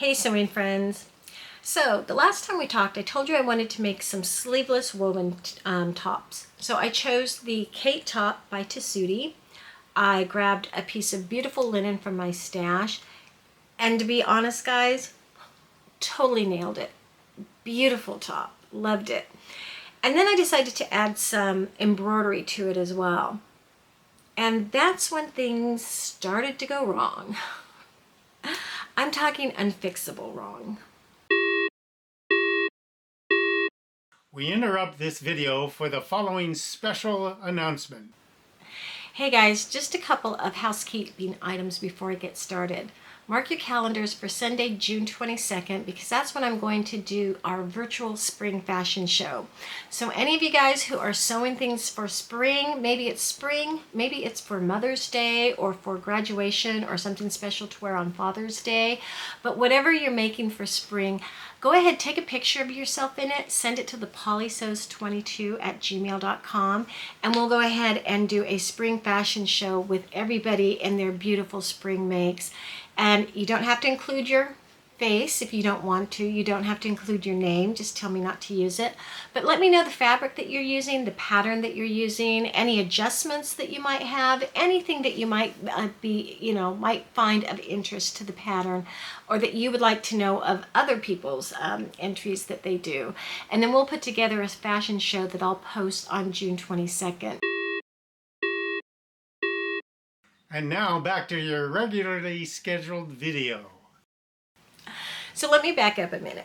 Hey sewing friends. So the last time we talked, I told you I wanted to make some sleeveless woven tops. So I chose the Kate top by Tessuti. I grabbed a piece of beautiful linen from my stash. And to be honest, guys, totally nailed it. Beautiful top. Loved it. And then I decided to add some embroidery to it as well. And that's when things started to go wrong. I'm talking unfixable wrong. We interrupt this video for the following special announcement. Hey guys, just a couple of housekeeping items before I get started. Mark your calendars for Sunday, June 22nd, because that's when I'm going to do our virtual spring fashion show. So any of you guys who are sewing things for spring, maybe it's for Mother's Day or for graduation or something special to wear on Father's Day, but whatever you're making for spring, go ahead, take a picture of yourself in it, send it to the polysews22@gmail.com, and we'll go ahead and do a spring fashion show with everybody in their beautiful spring makes. And you don't have to include your face if you don't want to. You don't have to include your name. Just tell me not to use it. But let me know the fabric that you're using, the pattern that you're using, any adjustments that you might have, anything that you might might find of interest to the pattern, or that you would like to know of other people's entries that they do. And then we'll put together a fashion show that I'll post on June 22nd. And now back to your regularly scheduled video. So let me back up a minute.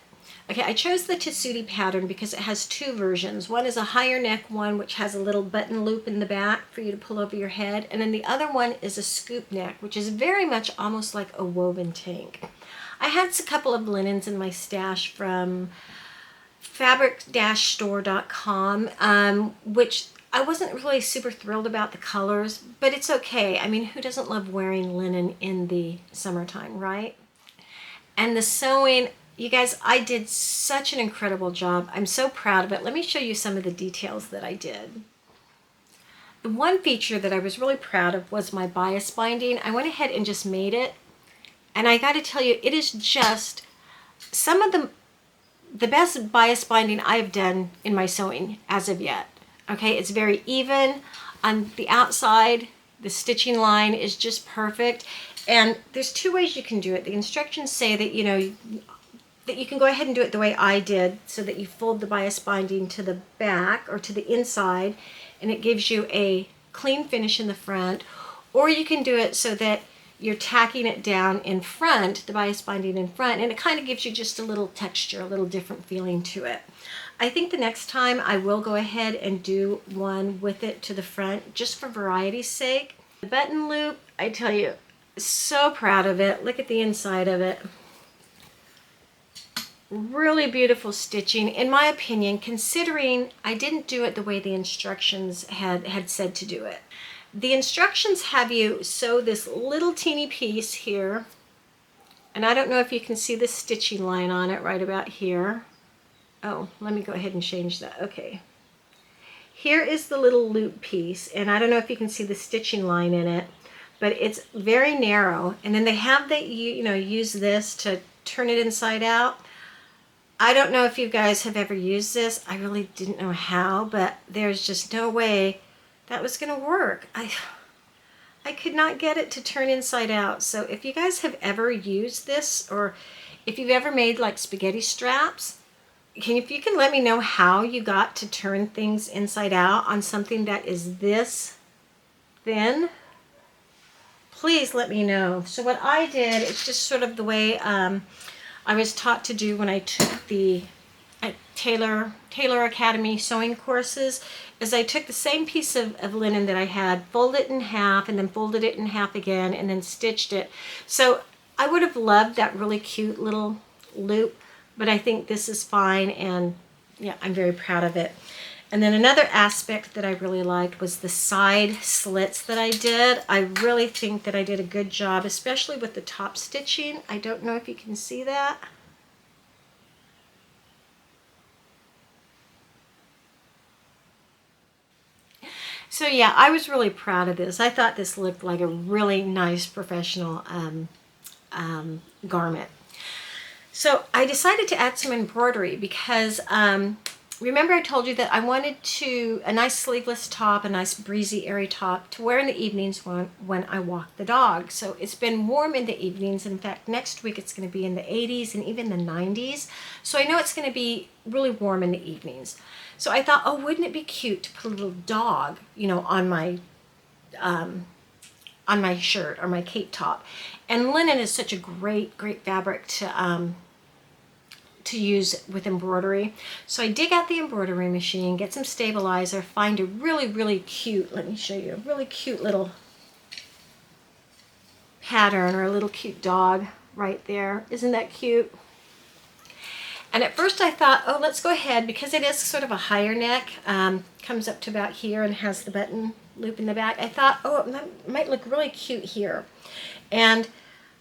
Okay, I chose the Tessuti pattern because it has two versions. One is a higher neck one, which has a little button loop in the back for you to pull over your head. And then the other one is a scoop neck, which is very much almost like a woven tank. I had a couple of linens in my stash from fabric-store.com, which I wasn't really super thrilled about the colors, but it's okay. I mean, who doesn't love wearing linen in the summertime, right? And the sewing, you guys, I did such an incredible job. I'm so proud of it. Let me show you some of the details that I did. The one feature that I was really proud of was my bias binding. I went ahead and just made it. And I got to tell you, it is just some of the best bias binding I've done in my sewing as of yet. Okay, it's very even on the outside. The stitching line is just perfect. And there's two ways you can do it. The instructions say that, that you can go ahead and do it the way I did, so that you fold the bias binding to the back or to the inside, and it gives you a clean finish in the front. Or you can do it so that you're tacking it down in front, the bias binding in front, and it kind of gives you just a little texture, a little different feeling to it. I think the next time I will go ahead and do one with it to the front, just for variety's sake. The button loop, I tell you, so proud of it. Look at the inside of it. Really beautiful stitching, in my opinion, considering I didn't do it the way the instructions had said to do it. The instructions have you sew this little teeny piece here, and I don't know if you can see the stitching line on it right about here. Oh, let me go ahead and change that. Okay. Here is the little loop piece, and I don't know if you can see the stitching line in it, but it's very narrow. And then they have that use this to turn it inside out. I don't know if you guys have ever used this. I really didn't know how, but there's just no way that was going to work. I could not get it to turn inside out. So if you guys have ever used this, or if you've ever made like spaghetti straps, if you can let me know how you got to turn things inside out on something that is this thin, please let me know. So what I did, it's just sort of the way I was taught to do when I took the Taylor Academy sewing courses, is I took the same piece of linen that I had, folded it in half, and then folded it in half again, and then stitched it. So I would have loved that really cute little loop, but I think this is fine, and yeah, I'm very proud of it. And then another aspect that I really liked was the side slits that I did. I really think that I did a good job, especially with the top stitching. I don't know if you can see that. So yeah, I was really proud of this. I thought this looked like a really nice professional garment. So I decided to add some embroidery because remember I told you that I wanted a nice sleeveless top, a nice breezy airy top to wear in the evenings when I walk the dog. So it's been warm in the evenings. In fact, next week it's going to be in the 80s and even the 90s. So I know it's going to be really warm in the evenings. So I thought, oh, wouldn't it be cute to put a little dog, on my shirt or my cape top. And linen is such a great fabric to use with embroidery. So I dig out the embroidery machine, get some stabilizer, find a really cute, let me show you, a really cute little pattern or a little cute dog right there. Isn't that cute? And at first I thought, oh, let's go ahead, because it is sort of a higher neck, comes up to about here and has the button loop in the back. I thought, oh, it might look really cute here. And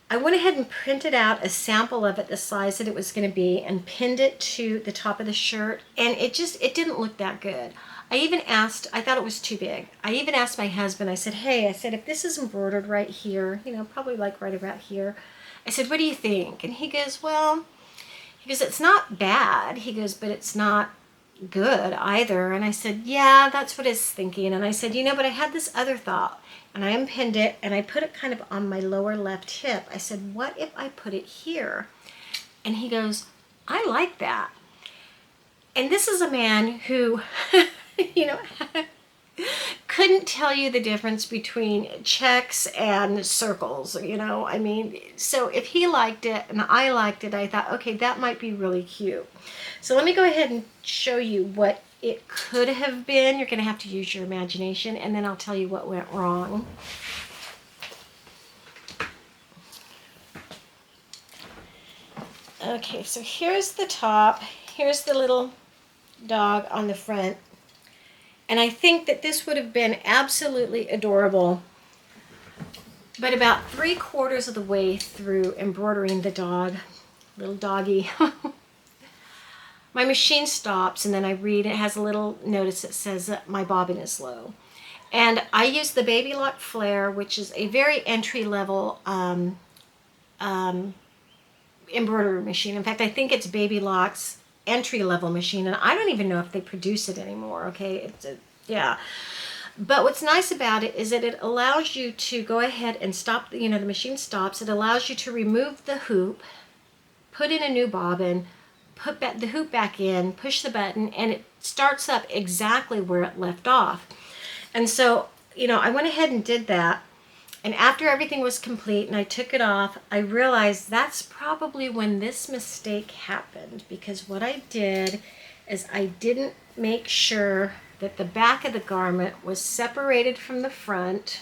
I went ahead and printed out a sample of it, the size that it was going to be, and pinned it to the top of the shirt, and it didn't look that good. I thought it was too big. I even asked my husband, I said, hey, if this is embroidered right here, probably like right about here, I said, what do you think? And he goes, it's not bad. He goes, but it's not good either. And I said, yeah, that's what I was thinking. And I said, but I had this other thought. And I unpinned it and I put it kind of on my lower left hip. I said, what if I put it here? And he goes, I like that. And this is a man who, couldn't tell you the difference between checks and circles, so if he liked it and I liked it, I thought, okay, that might be really cute. So let me go ahead and show you what it could have been. You're going to have to use your imagination, and then I'll tell you what went wrong. Okay, so here's the top. Here's the little dog on the front. And I think that this would have been absolutely adorable. But about 3/4 of the way through embroidering the dog, little doggy, my machine stops, and then I read, it has a little notice that says that my bobbin is low. And I use the Baby Lock Flare, which is a very entry-level embroidery machine. In fact, I think it's Baby Lock's entry-level machine, and I don't even know if they produce it anymore, okay? Yeah. But what's nice about it is that it allows you to go ahead and stop, the machine stops. It allows you to remove the hoop, put in a new bobbin, put the hoop back in, push the button, and it starts up exactly where it left off. And so, I went ahead and did that. And after everything was complete and I took it off, I realized that's probably when this mistake happened, because what I did is I didn't make sure that the back of the garment was separated from the front.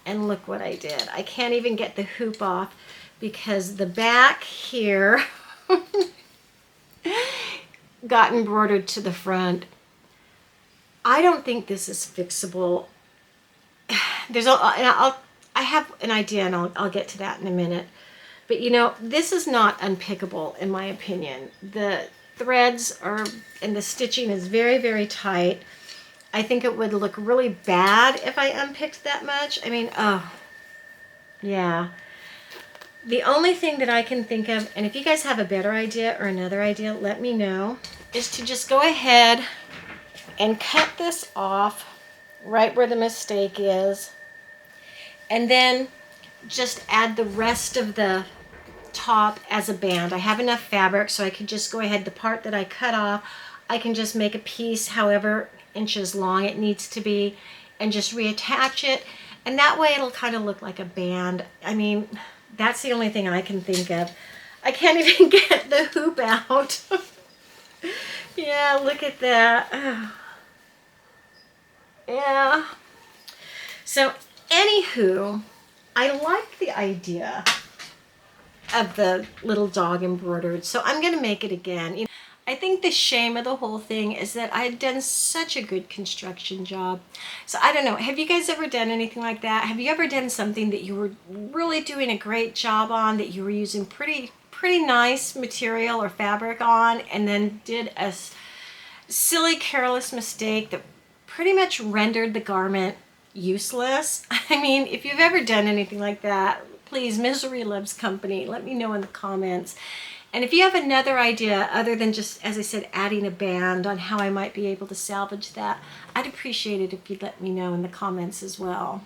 And look what I did. I can't even get the hoop off because the back here got embroidered to the front. I don't think this is fixable. I have an idea, and I'll get to that in a minute. But this is not unpickable in my opinion. The threads and the stitching is very tight. I think it would look really bad if I unpicked that much. Oh, yeah. The only thing that I can think of, and if you guys have a better idea or another idea, let me know, is to just go ahead and cut this off right where the mistake is, and then just add the rest of the top as a band. I have enough fabric, so I can just go ahead, the part that I cut off, I can just make a piece however inches long it needs to be and just reattach it, and that way it'll kind of look like a band. That's the only thing I can think of. I can't even get the hoop out. Yeah, look at that. Yeah. So anywho, I like the idea of the little dog embroidered, so I'm going to make it again. I think the shame of the whole thing is that I had done such a good construction job. So I don't know, have you guys ever done anything like that? Have you ever done something that you were really doing a great job on, that you were using pretty nice material or fabric on, and then did a silly, careless mistake that pretty much rendered the garment useless? If you've ever done anything like that, please, misery loves company. Let me know in the comments. And if you have another idea other than just, as I said, adding a band on how I might be able to salvage that, I'd appreciate it if you'd let me know in the comments as well.